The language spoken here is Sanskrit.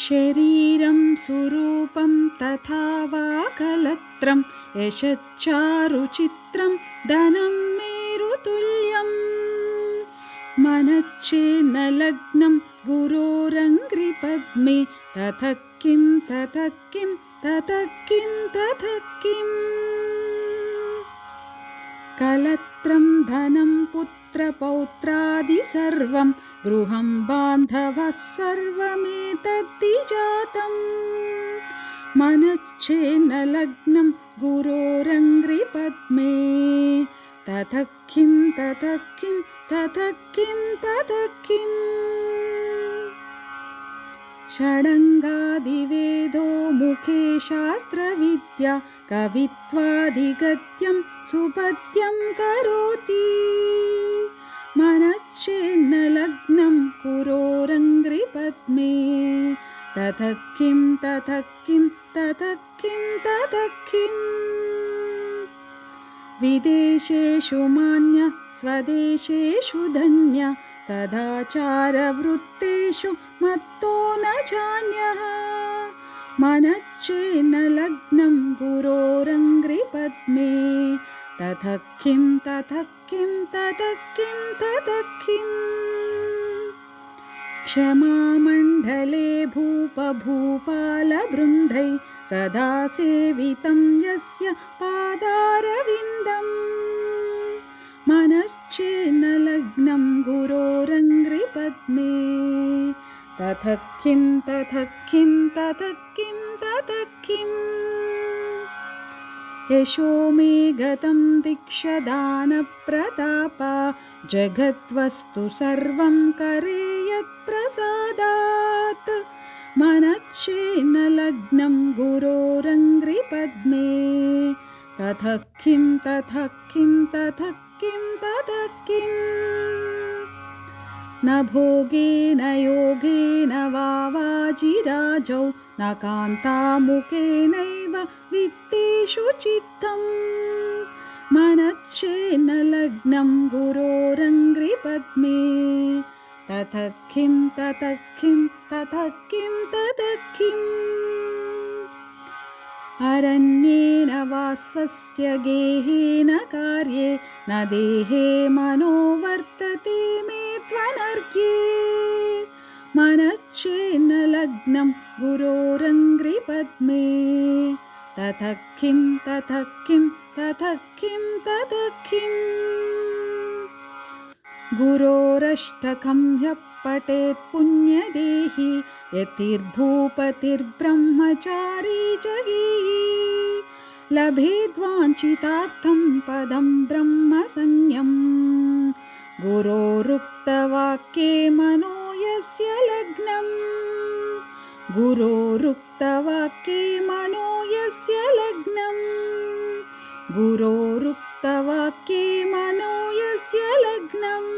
शरीरं सुरूपं तथा वा कलत्रं यशच्चारुचित्रं धनं मेरुतुल्यं मनश्चेन्न लग्नं गुरोरङ्घ्रिपद्मे ततः किं ततः किं ततः किं ततः किम् कलत्रं धनं पुत्रपौत्रादि सर्वं गृहं बान्धवः सर्वमेतद्धि जातम् मनश्चेन्न लग्नं गुरोरङ्घ्रिपद्मे ततः किं ततः किं ततः किं ततः किम् षडङ्गादिवेदो मुखे शास्त्रविद्या कवित्वादिगद्यं सुपद्यं करोति मनश्चेन्न लग्नं गुरोरङ्घ्रिपद्मे ततः किं ततः किं ततः किं ततः किम् विदेशेषु मान्य स्वदेशेषु धन्य सदाचारवृत्तेषु मत्तो न चान्यः मनश्चेन्न लग्नं गुरोरङ्घ्रिपद्मे ततः किं ततः किं ततः किं ततः किम् क्षमामण्डले भूपभूपालबृन्दै सदा सेवितं यस्य पादारविन्दम् मनश्चेन्न लग्नं गुरोरङ्घ्रिपद्मे ततः किं ततः किं ततः किं ततः किम् यशो मे गतं दीक्षदानप्रतापा जगद्वस्तु सर्वं करे यत्प्रसादात् मनश्चेन्न लग्नं गुरोरङ्घ्रिपद्मे ततः किं ततः किं ततः किं ततः किम् न भोगेन योगेन वा वाजिराजौ न कान्तामुखेनैव वित्तेषु चित्तम् मनश्चेन्न लग्नं गुरोरङ्घ्रिपद्मे ततः किं ततः किं ततः किं ततः किम् अरण्येन वा स्वस्य गेहेन कार्ये न देहे मनो वर्तते मे त्वनर्घ्ये मनश्चेन्न लग्नं गुरोरङ्घ्रिपद्मे ततः किं ततः किं ततः किं ततः किम् गुरोरष्टकं ह्यः पठेत् पुण्यदेहि यतिर्भूपतिर्ब्रह्मचारी च गेहि लभेद्वाञ्छितार्थं पदं ब्रह्मसंज्ञम् गुरोरुक्तवाक्ये मनो यस्य लग्नम् गुरोरुक्तवाक्ये मनो यस्य लग्नम् गुरोरुक्तवाक्ये मनो यस्य लग्नम्।